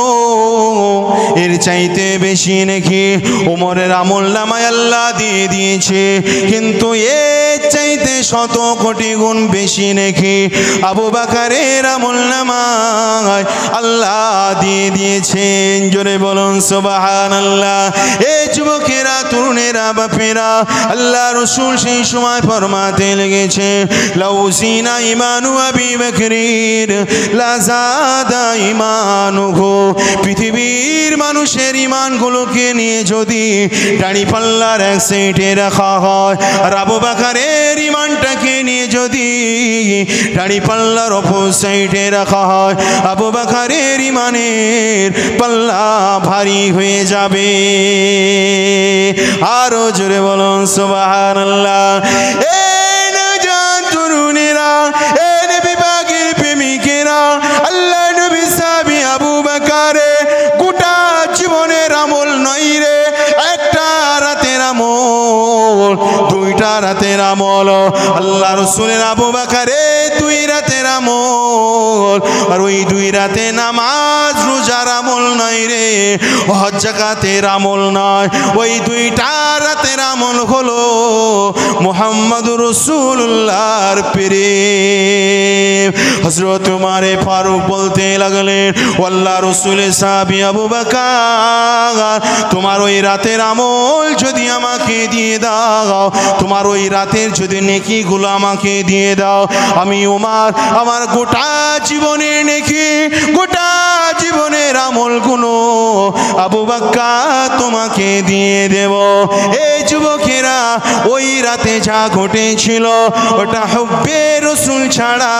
এর চাইতে বেশি নাকি ওমরের আমলনামায় আল্লাহ দিয়ে দিয়েছে, কিন্তু এর চাইতে শত কোটি গুণ বেশি নাকি আবু বকরের আমলনামায় আল্লাহ দিয়ে দিয়েছেন। জোরে বলুন সুবহানাল্লাহ। এই যুবকেরা তরুণেরা বাপেরা, আল্লাহ রাসূল সেই সময় ফরমাতে লেগেছে, লাউ সিনা ঈমানু আবি বকরির লাযাদা ঈমানুহু। পৃথিবীর মানুষের ঈমানগুলোকে নিয়ে যদি দাঁড়িপাল্লার এক সাইডে রাখা হয়, আর আবু বকরের ঈমানটাকে নিয়ে যদি দাঁড়িপাল্লার অপর সাইডে রাখা হয়, আবু বকরের ঈমানের পাল্লা ভারী হয়ে যাবে। আরো জোরে বলুন সুবহানাল্লাহ। এই নওজোয়ান তরুণেরা, এই নবী পাকের প্রেমিকেরা, আল্লাহ নবী সাহাবী আবু বকরে গোটা জীবনের আমল নয় রে, একটা রাতের আমল, দুইটা রাতের আমল। আল্লাহ রাসূলের আবু বকরে 2 রাতের আমল, আর ওই 2 রাতে নামাজ রোজার আমল নয় রে, হজ যাকাতের আমল নয়, ওই 2টা রাতের আমল হলো মুহাম্মদুর রাসূলুল্লাহর প্রেম। হযরত ওমর ফারুক বলতে লাগলেন, আল্লাহ রাসূলের সাহাবী আবু বকর, তোমার ওই রাতের আমল যদি আমাকে দিয়ে দাও, তোমার ওই রাতের যদি নেকিগুলো আমাকে দিয়ে দাও, আমি ওমর আমার গোটা জীবনের নেকি, গোটা জীবনের আমলগুলো আবু বকর তোমাকে দিয়ে দেব। এই যুবকেরা, ওই রাতে যা ঘটেছিল ওটা হুব্বে রাসূল ছাড়া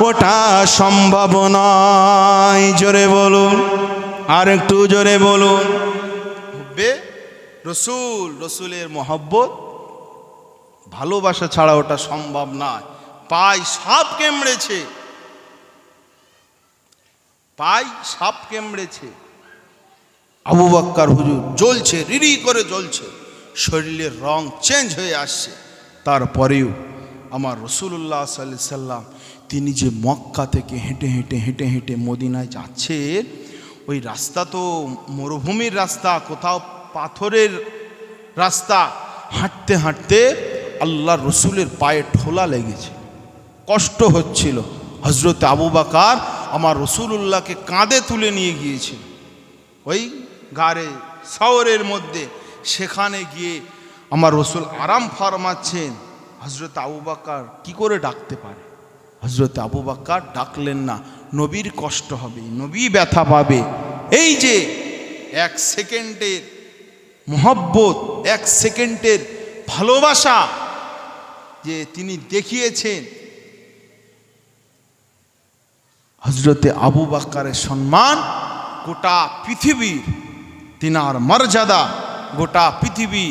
ওটা সম্ভব নয়। জোরে বলুন, আর একটু জোরে বলুন। হুব্বে রাসূল, রাসূলের মহব্বত ভালোবাসা ছাড়া ওটা সম্ভব নয়। পায়ে সাপ কামড়েছে, পায়ে সাপ কামড়েছে, আবু বকর হুজুর জ্বলছে, রিরি করে জ্বলছে, শরীরের রং চেঞ্জ হয়ে আসছে। তারপরেও আমার রাসূলুল্লাহ সাল্লাল্লাহু আলাইহি সাল্লাম তিনি যে মক্কা থেকে হেঁটে হেঁটে হেঁটে হেঁটে মদিনায় যাচ্ছেন, ওই রাস্তা তো মরুভূমির রাস্তা, কোথাও পাথরের রাস্তা। হাঁটতে হাঁটতে আল্লাহ রসুলের পায়ে ঠোলা লেগেছে, কষ্ট হচ্ছিল। হযরত আবু বকর আমার রাসূলুল্লাহকে কাঁধে তুলে নিয়ে গিয়েছিল ওই গারে সাওরের মধ্যে। সেখানে গিয়ে আমার রসুল আরাম ফরমাচ্ছেন। হযরত আবু বকর কি করে ডাকতে পারে? হযরত আবু বকর ডাকলেন না, নবীর কষ্ট হবে, নবী ব্যথা পাবে। এই যে এক সেকেন্ডের মোহব্বত, এক সেকেন্ডের ভালোবাসা যে তিনি দেখিয়েছেন, হযরতে আবু বকরের সম্মান গোটা পৃথিবীর, তিনার মর্যাদা গোটা পৃথিবী,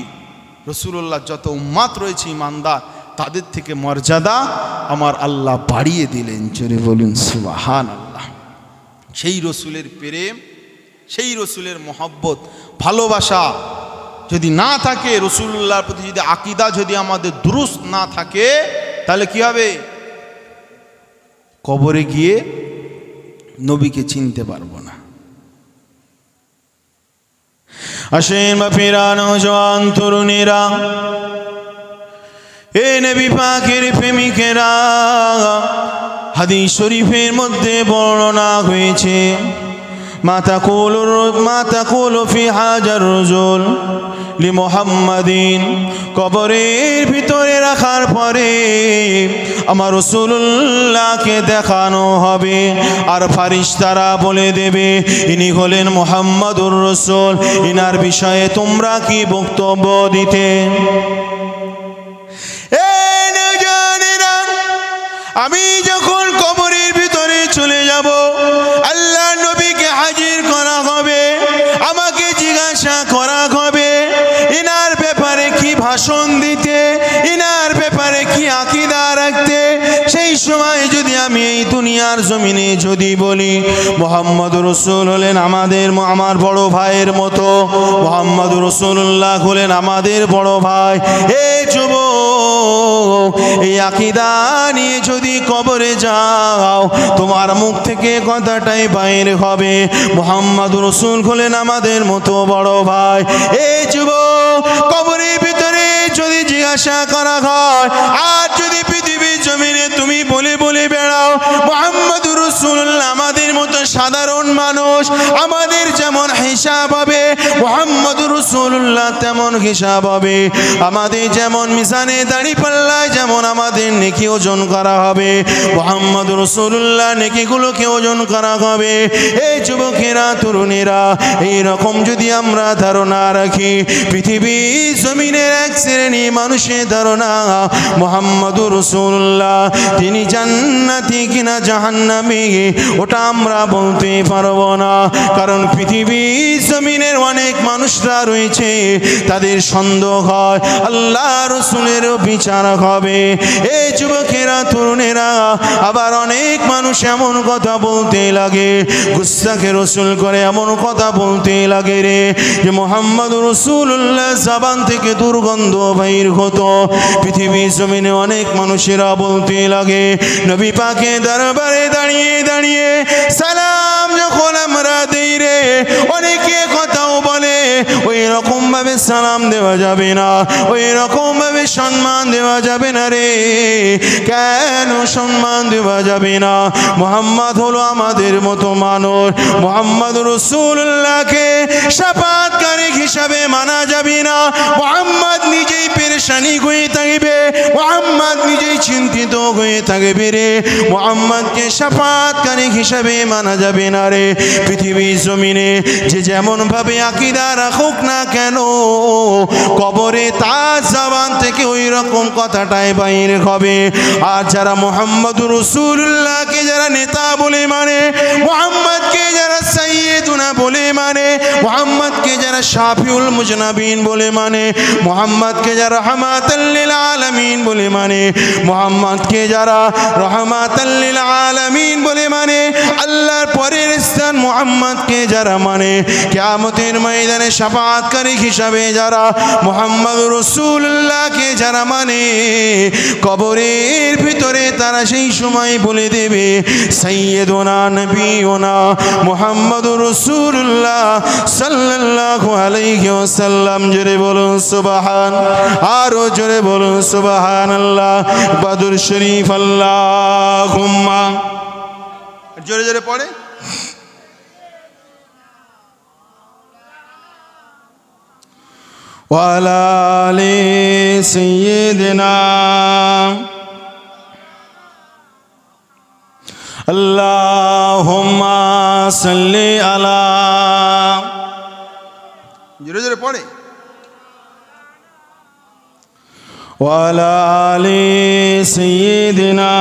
রাসূলুল্লাহ যত উম্মাত রয়েছে ইমানদার, তাদের থেকে মর্যাদা আমার আল্লাহ বাড়িয়ে দিলেন। জোরে বলুন সুবহানাল্লাহ। সেই রসুলের প্রেম, সেই রসুলের মহব্বত, ভালোবাসা যদি না থাকে, রাসূলুল্লাহর প্রতি যদি আকীদা যদি আমাদের দুরুস্ত না থাকে, তাহলে কি হবে? কবরে গিয়ে নবীকে চিনতে পারবো না। আসেন বাপেরা, নওজোয়ান তরুণেরা, এ নবী পাকের প্রেমিকেরা, হাদিস শরীফের মধ্যে বর্ণনা হয়েছে, মা তাকুলু ফি হাজার রুজুল লি মুহাম্মাদিন, কবরের ভিতরে রাখার পরে আমার রাসূলুল্লাহকে দেখানো হবে, আর ফারিস্তারা বলে দেবে ইনি হলেন মুহাম্মাদুর রাসূল, ইনার বিষয়ে তোমরা কি বক্তব্য দিতে? আমি যখন কবরের ভিতরে চলে যাব, আল্লাহ নবীকে হাজির করা হবে, আমাকে জিজ্ঞাসা করা হবে ইনার ব্যাপারে কি ভাষণ দিতে, ইনার ব্যাপারে কি আকীদা রাখতে। সেই সময় যদি আমি এই দুনিয়ার জমিনে যদি বলি মুহাম্মদুর রাসূল হলেন আমার বড় ভাইয়ের মতো, মুহাম্মদুর রাসূলুল্লাহ হলেন আমাদের বড় ভাই, এই যুবক এই আকীদা নিয়ে যদি কবরে যাও, তোমার মুখ থেকে কথাটাই বাইর হবে মুহাম্মদুর রাসূল হলেন আমাদের মতো বড় ভাই। এই যুবক কবরের ভিতরে যদি জিজ্ঞাসা করা হয়, আর যদি পৃথিবীর জমিনে তুমি বলে বলে বেড়াও মুহাম্মদুর রাসূলুল্লাহ আমাদের মতো সাধারণ মানুষ, আমাদের যেমন হিসাব হবে মুহাম্মদুর রাসূলুল্লাহ তেমন হিসাব হবে, আমাদের যেমন মিজানে দাঁড়িপাল্লায় যেমন আমাদের নেকি ওজন করা হবে, মুহাম্মদুর রাসূলুল্লাহ নেকিগুলোকে ওজন করা হবে। এই যুবকেরা, তরুণেরা, এই রকম যদি আমরা ধারণা রাখি, পৃথিবীর জমিনের এক শ্রেণী মানুষের ধারণা মুহাম্মদুর রাসূলুল্লাহ তিনি জান্নাতি কিনা জাহান্নামী, ওটা আমরা বলতে পারবো না, কারণ পৃথিবীর জমিনের অনেক মানুষরা রয়েছে, তাদের সন্দেহ হয় আল্লাহ রাসূলের বিচার হবে। এই যুবকেরা, তরুণেরা, আবার অনেক মানুষ এমন কথা বলতে লাগে, গুস্তাখে রাসূল করে এমন কথা বলতে লাগে রে, যে মুহাম্মদুর রাসূলুল্লাহ জবান থেকে দুর্গন্ধ বাইর হতো। পৃথিবীর জমিনে অনেক মানুষেরা বলতে লাগে, নবী পাকের দরবারে দাঁড়িয়ে দাঁড়িয়ে সালাম যখন আমরা দেই রে, অনেকে কথাও বলে ওই রকম ভাবে সালাম দেওয়া যাবে না, ওই রকম ভাবে সম্মান দেওয়া যাবে না রে। কেন সম্মান দেওয়া যাবে না? মুহাম্মদ হলো আমাদের মতো মানুষ, মুহাম্মদুর রাসূলুল্লাহকে শাফাআতকারী হিসাবে মানা যাবে না। মুহাম্মদ নিজেই পেরেশানি হয়ে থাকবে, মুহাম্মদ নিজেই চিন্তিত হয়ে থাকবে রে, মুহাম্মদকে শাফাআতকারী হিসাবে মানা যাবে না রে। পৃথিবীর জমিনে যে যেমন ভাবে আকীদা রাখুক না কেন, কবরে তার জবান থেকে ওই রকম কথাটাই বাইর হবে। আর যারা মুহাম্মদুর রাসূলুল্লাহকে যারা নেতা বলে মানে, মুহাম্মদকে যারা সাইয়্যিদুনা বলে মানে, মুহাম্মদকে যারা শাফিউল মুজনাবিন বলে মানে, মুহাম্মদকে যারা রাহমাতাল লিল আলামিন আলামিন বলে মানে, মুহাম্মদকে যারা রাহমাতাল লিল আলামিন বলে মানে, আল্লাহর পরের স্থান মুহাম্মদকে যারা মানে, কিয়ামতের ময়দানে শাফাআতকারী হিসাবে যারা মুহাম্মদ রাসূলুল্লাহকে যারা মানে, কবরের ভিতরে তারা সেই সময় বলে দেবে সাইয়্যিদুনা নবিয়ুনা মুহাম্মদুর রাসূলুল্লাহ সাল্লাল্লাহু আলাইহি ওয়াসাল্লাম। জোরে বলুন সুবহান, আরো জোরে বলুন সুবহানাল্লাহ। বাদুর শরীফ আল্লাহুম্মা, জোরে জোরে পড়ে। ওয়ালা আলি সাইয়্যিদিনা আল্লাহুম্মা সাল্লি আলা, জোরে জোরে পড়ে। ওয়ালা আলি সাইয়্যিদিনা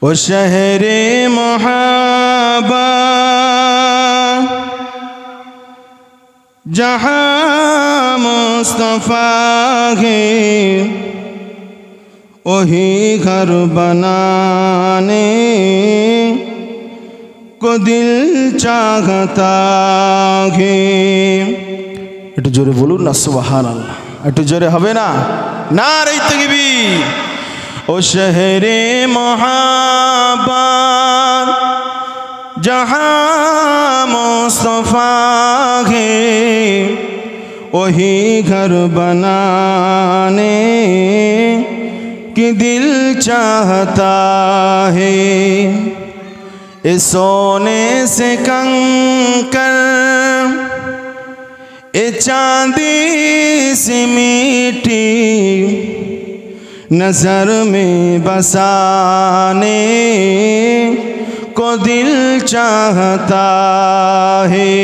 ও শহরে মুহাব্বা जहाँ मुस्तफ़ा है वही घर बनाने को दिल चाहता है। একটু জোরে বলুন না সুবহানাল্লাহ, একটু জোরে হবে না? নারে তাকবীর। ও শহরে মুহাব্বা जहाँ मुस्तफ़ा है वही घर बनाने की दिल चाहता है। इस सोने से कंकर ये चांदी सी मीठी नजर में बसाने को दिल चाहता है।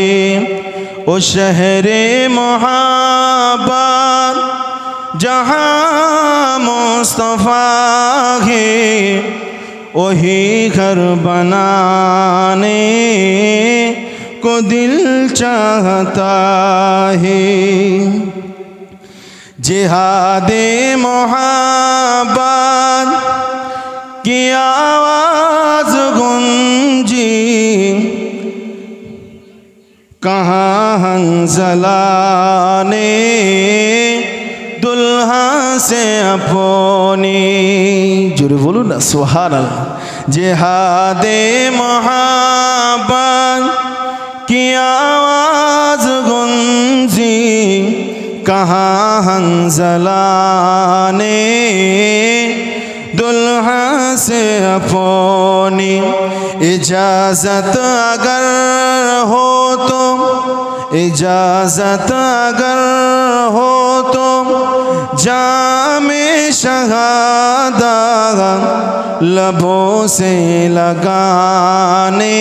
ओ शहरे मुहाब्बा जहाँ मुस्तफ़ा है वही घर बनाने को दिल चाहता है। जिहादे मुहाब्बत की आवाज़ गूंजी कहाँ हंज़ला ने दुल्हा से अपनी, जोरे बोलो ना सुभानअल्लाह। जिहादे मुहाब्बत की आवाज़ गूंजी कहाँ हंज़ला ने दुल्हा से अपनी। इजाज़त अगर हो तो, इजाज़त अगर हो तो जामे शहादा लबों से लगाने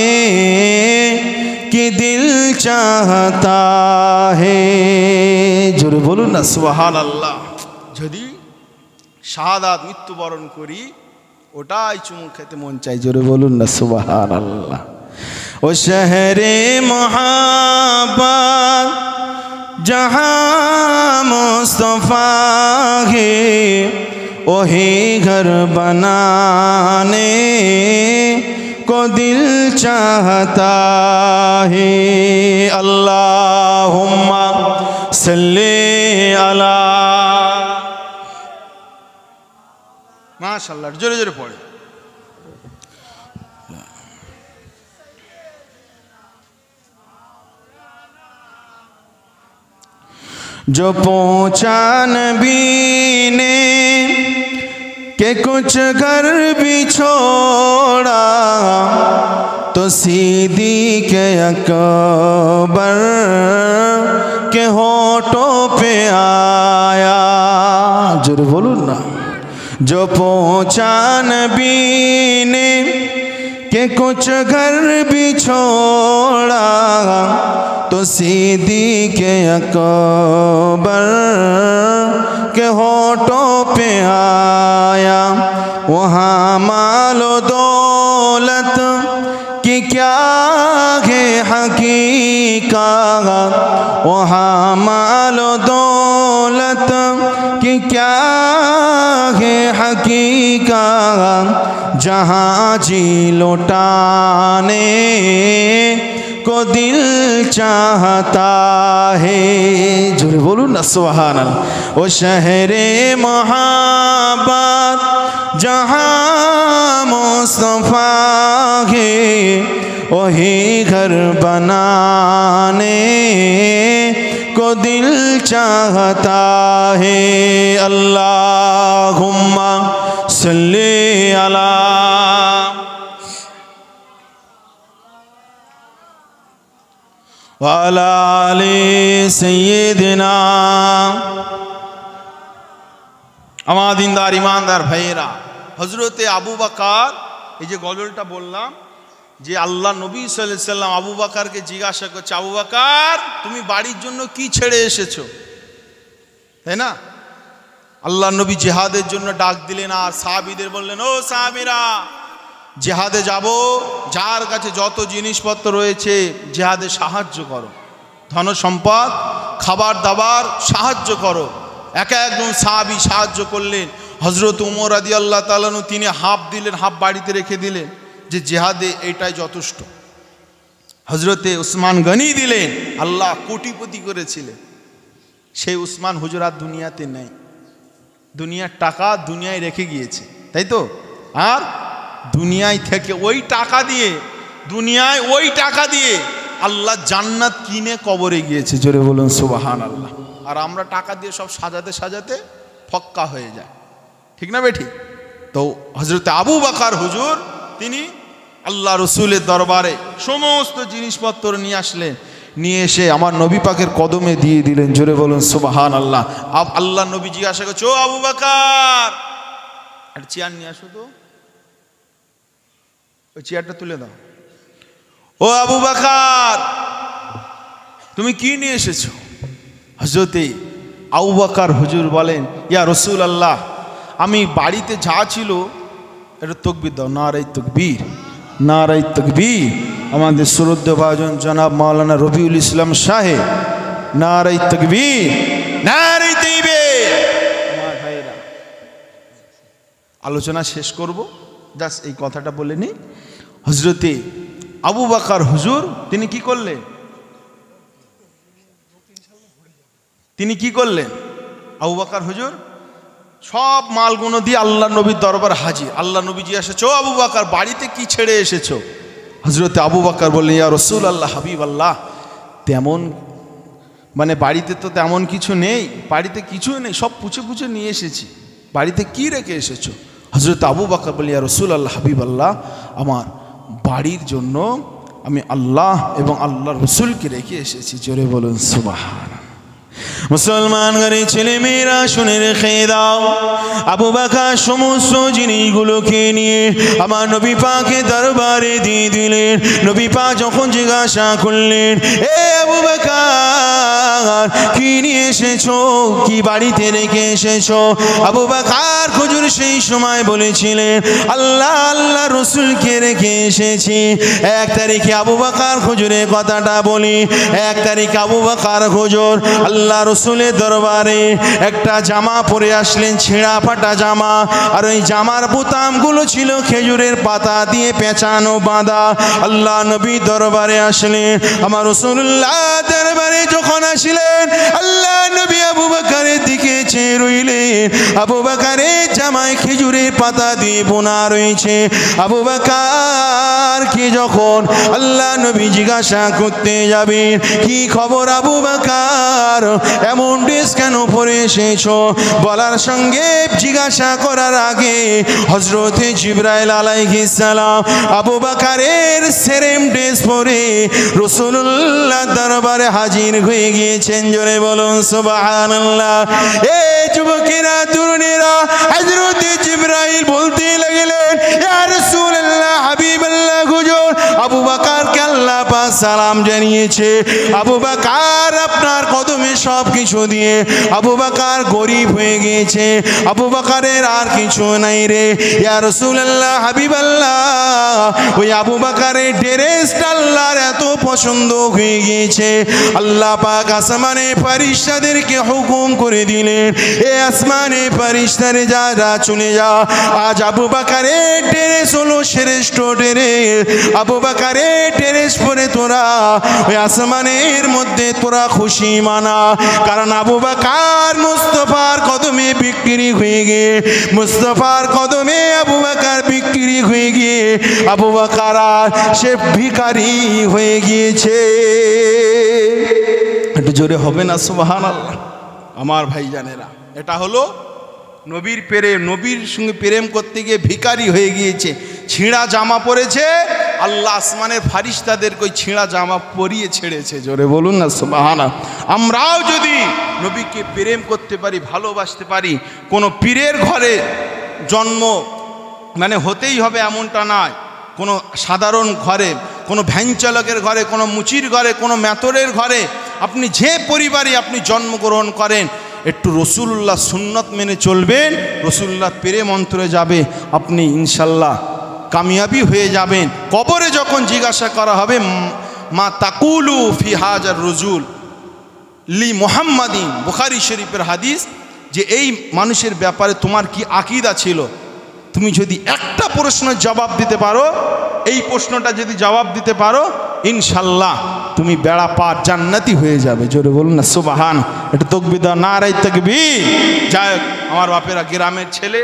की दिल चाहता है। जोरे बोलूं ना सुबहानाल्लाह। यदि শাহাদাত মৃত্যুবরণ করি ওটাই চুমু খেতে মন চাই। জোরে বলুন না সুবহানাল্লাহ। ও শহরে মুহাব্বত जहाँ मुस्तफ़ा है वही घर बनाने को दिल चाहता है। अल्लाहुम्मा सल्ली अला, माशाअल्लाह जोरे जोरे पढ़े। जो पहुँचा नबी ने के कुछ घर भी छोड़ा तो सीधी के अकबर के होठों पे आया। जोरे बोलूं ना। जो पहुँचा नबी ने के कुछ घर भी छोड़ा तो सीधी के अकबर के होठों पे आया। वहाँ मालो दौलत की क्या है हकीकत हकीकत वहाँ मालो दौलत कि क्या है हकीकत जहाँ जी लौटाने को दिल चाहता है। जो बोलूं ना सुभान अल्लाह। ओ शहरे मोहब्बत जहाँ मुस्तफा है वही घर बनाने को दिल चाहता है। अल्लाहुम्मा सल्ली अला वाला आले सय्यिदिना। আমার দিনদার ইমানদার ভাইয়েরা, হযরতে আবু বকর, এই যে গজলটা বললাম যে আল্লাহ নবী সাল্লাল্লাহু আলাইহি সাল্লাম আবু বকরকে জিজ্ঞাসা করছে, আবু বকর তুমি বাড়ির জন্য কি ছেড়ে এসেছো, তাই না? আল্লাহ নবী জিহাদের জন্য ডাক দিলেন আর সাহাবীদের বললেন, ও সাহাবীরা জিহাদে যাব, যার কাছে যত জিনিসপত্র রয়েছে জিহাদে সাহায্য করো, ধন সম্পদ খাবার দাবার সাহায্য করো। এক একজন সাহাবী সাহায্য করলেন। হযরত উমর রাদিয়াল্লাহু তাআলা আনহু তিনি হাফ দিলেন, হাফ বাড়িতে রেখে দিলেন যে জিহাদে এটাই যথেষ্ট। হযরতে উসমান গনি দিলেন, আল্লাহ কোটিপতি করেছিলেন। সেই উসমান হুজুর আর দুনিয়াতে নেই, দুনিয়ার টাকা দুনিয়ায় রেখে গিয়েছে, তাই তো? আর দুনিয়ায় থেকে ওই টাকা দিয়ে, দুনিয়ায় ওই টাকা দিয়ে আল্লাহ জান্নাত কিনে কবরে গিয়েছে। জোরে বলুন সুবহানাল্লাহ। আর আমরা টাকা দিয়ে সব সাজাতে সাজাতে ফক্কা হয়ে যায়, ঠিক না বেঠি? তো হযরত আবু বকর হুজুর তিনি আল্লাহ রসুলের দরবারে সমস্ত জিনিসপত্র নিয়ে আসলেন, নিয়ে এসে আমার নবী পাকের কদমে দিয়ে দিলেন। জোরে বলুন সুবহানাল্লাহ। আল্লাহ নবী জিজ্ঞাসা করছে, ও আবু বকর একটা চেয়ার নিয়ে আসো তো, ওই চেয়ারটা তুলে দাও। ও আবু বকর তুমি কি নিয়ে এসেছো? হযরতে আবু বকর হুজুর বলেন, ইয়া রাসূলুল্লাহ আমি বাড়িতে যা ছিল, এটা তাকবীর দাও, নারে তাকবীর, নারে তাকবীর। আমাদের শ্রদ্ধেয় ভাজন জনাব মাওলানা রবিউল ইসলাম সাহেব, নারে তাকবীর, নারে তাকবীর। আমার ভাইরা আলোচনা শেষ করব, জাস্ট এই কথাটা বলে নি। হযরতে আবু বকর হুজুর তিনি কি করলেন? তিনি কি করলেন? আবু বকর হুজুর সব মালগুলো দিয়ে আল্লাহ নবীর দরবার হাজির। আল্লাহ নবী জিজ্ঞাসা, ও আবু বকর বাড়িতে কি ছেড়ে এসেছো? হযরতে আবু বকর বললেন, ইয়া রাসূলুল্লাহ হাবিবাল্লাহ তেমন মানে বাড়িতে তো তেমন কিছু নেই, বাড়িতে কিছুই নেই, সব পুছে পুছে নিয়ে এসেছি, বাড়িতে কি রেখে এসেছো? হযরত আবু বকর বললেন, ইয়া রাসূলুল্লাহ হাবিবাল্লাহ আমার বাড়ির জন্য আমি আল্লাহ এবং আল্লাহর রাসূলকে রেখে এসেছি। জোরে বলুন সুবহানাল্লাহ। মুসলমান ঘরে ছেলে মেয়েরা শুনে রেখে দাও, আবু বকর সমস্ত জিনিসগুলোকে নিয়ে আমার নবী পাকের দরবারে দিয়ে দিলেন। নবী পাক যখন জিজ্ঞাসা করলেন, এ আবু বকর কি নিয়ে এসেছো, কি বাড়িতে রেখে এসেছো? আবু বকর হুজুর সেই সময় বলেছিলেন, আল্লাহ আল্লাহ রসুলকে রেখে এসেছি। 1 তারিখে আবু বকর হুজুরের কথাটা বলি। 1 তারিখে আবু বকর হুজুর আল্লাহ রসুলের দরবারে একটা জামা পরে আসলেন, ছেঁড়া ফাটা জামা, আর ওই জামার বোতামগুলো ছিল খেজুরের পাতা দিয়ে পেঁচানো বাঁধা। আল্লাহ নবী দরবারে আসলেন, আমার রাসূলুল্লাহ দরবারে যখন আসলেন আল্লাহ নবী আবু বকরের দিকে চেয়ে রইলেন। আবু বকরের জামায় খেজুরের পাতা দিয়ে বোনা রয়েছে। আবু বকর কি যখন আল্লাহ নবী জিজ্ঞাসা করতে যাবেন, কি খবর আবু বকর এমন ড্রেস কেন পরে এসেছো, বলার সঙ্গে জিজ্ঞাসা করার আগে হযরতে জিবরাইল আলাইহিস সালাম আবু বকরের সেম ড্রেস পরে রাসূলুল্লাহ দরবারে হাজির হয়ে গিয়েছেন। জোরে বলুন সুবহানাল্লাহ। এই যুবকেরা তরুণেরা হযরতে জিবরাইল জিবরাইল বলতে লাগলেন, ইয়া রাসূলুল্লাহ, হাবিবাল্লাহ হুজুর, আবু বকরকে আল্লাহ পাক সালাম জানিয়েছে। আবু বকর আপনার কদমে সব কিছু দিয়ে আবু বকর গরিব হয়ে গিয়েছে, আবু বকরের আর কিছু নাই রে। ইয়া রাসূলুল্লাহ, হাবিবাল্লাহ, ওই আবু বকরের ড্রেসটা আল্লাহর এত পছন্দ হয়ে গিয়েছে, আল্লাহ পাক আসমানে ফেরেশতাদেরকে হুকুম করে দিলেন, এ আসমানে ফেরেশতারা যারা চলে যা, আজ আবু বকরের ড্রেস হলো শ্রেষ্ঠ ড্রেস, আবু বকরের ড্রেস পরে তোরা ওই আসমানের মধ্যে তোরা খুশি মানা। কারণ আবু বকর মুস্তাফার কদমে বিক্রি হয়ে গিয়ে, মুস্তাফার কদমে আবু বকর বিক্রি হয়ে গিয়ে আবু বকর সে ভিখারি হয়ে গিয়েছে। একটু জোরে হবে না সুবহানাল্লাহ? আমার ভাই জানেরা, এটা হলো নবীর প্রেম, নবীর সঙ্গে প্রেম করতে গিয়ে ভিখারি হয়ে গিয়েছে, ছিঁড়া জামা পরেছে, আল্লাহ আসমানের ফেরেশতাদেরকে ওই ছিঁড়া জামা পরিয়ে ছেড়েছে। জোরে বলুন না সুবহানাল্লাহ? আমরাও যদি নবীকে প্রেম করতে পারি, ভালোবাসতে পারি, কোনো পীরের ঘরে জন্ম মানে হতেই হবে এমনটা নয়, কোনো সাধারণ ঘরে, কোনো ভ্যান চালকের ঘরে, কোনো মুচির ঘরে, কোনো মেতরের ঘরে, আপনি যে পরিবারে আপনি জন্মগ্রহণ করেন, একটু রসুল্লাহ সুন্নত মেনে চলবেন, রসুল্লাহ প্রেম অন্তরে যাবে, আপনি ইনশাল্লাহ কামিয়াবি হয়ে যাবেন। কবরে যখন জিজ্ঞাসা করা হবে, মা তাকুলু ফি হাজার রজুল লি মুহাম্মাদিন, বুখারী শরীফের হাদিস, যে এই মানুষের ব্যাপারে তোমার কি আকীদা ছিল, তুমি যদি একটা প্রশ্নের জবাব দিতে পারো, এই প্রশ্নটা যদি জবাব দিতে পারো, ইনশাল্লাহ তুমি বেড়া পার জান্নাতি হয়ে যাবে। জোরে বলুন না সুবহান? এটা তাকবীর দাও, নারায়ে তাকবীর। যাই হোক আমার বাপেরা, গ্রামের ছেলে,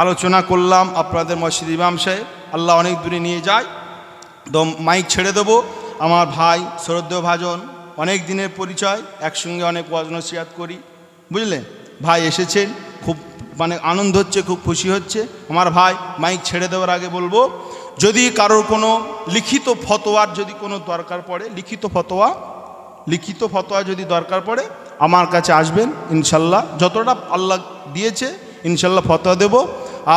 আলোচনা করলাম আপনাদের মসজিদ ইমাম সাহেব, আল্লাহ অনেক দূরে নিয়ে যায়, তো মাইক ছেড়ে দেবো। আমার ভাই শ্রদ্ধেয় ভাজন, অনেক দিনের পরিচয়, একসঙ্গে অনেক ওয়াজ নসিহত করি, বুঝলেন? ভাই এসেছেন, খুব মানে আনন্দ হচ্ছে, খুব খুশি হচ্ছে। আমার ভাই, মাইক ছেড়ে দেওয়ার আগে বলবো, যদি কারোর কোনো লিখিত ফতোয়ার যদি কোনো দরকার পড়ে, লিখিত ফতোয়া যদি দরকার পড়ে, আমার কাছে আসবেন, ইনশাল্লাহ যতটা আল্লাহ দিয়েছে ইনশাল্লাহ ফতোয়া দেব।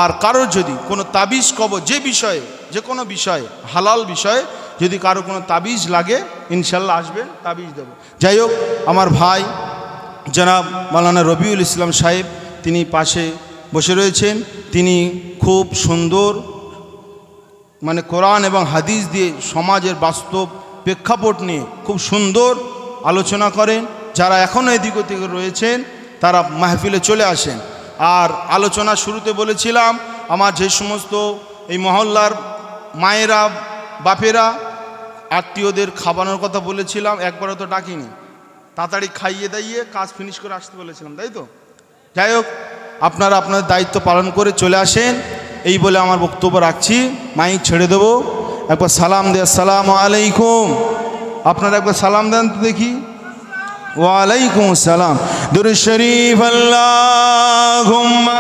আর কারোর যদি কোনো তাবিজ কবর, যে বিষয়ে, যে কোনো বিষয়ে, হালাল বিষয়ে যদি কারো কোনো তাবিজ লাগে, ইনশাল্লাহ আসবেন, তাবিজ দেব। যাই হোক আমার ভাই জনাব মাওলানা রবিউল ইসলাম সাহেব, তিনি পাশে বসে রয়েছেন, তিনি খুব সুন্দর মানে কোরআন এবং হাদিস দিয়ে সমাজের বাস্তব প্রেক্ষাপট নিয়ে খুব সুন্দর আলোচনা করেন। যারা এখনও এদিক ওদিকে রয়েছেন তারা মাহফিলে চলে আসেন। আর আলোচনা শুরুতে বলেছিলাম, আমার যে সমস্ত এই মহল্লার মায়েরা, বাপেরা, আত্মীয়দের খাওয়ানোর কথা বলেছিলাম, একবারও তো ডাকিনি, তাড়াতাড়ি খাইয়ে দাইয়ে কাজ ফিনিশ করে আসতে বলেছিলাম, তাই তো? যাই হোক আপনারা আপনাদের দায়িত্ব পালন করে চলে আসেন, এই বলে আমার বক্তব্য রাখছি। মাইক ছেড়ে দেবো, একবার সালাম দে, আসসালামু আলাইকুম। আপনারা একবার সালাম দেন তো দেখি। ওয়ালাইকুম আসসালাম। দুরূদ শরীফ আল্লাহুম্মা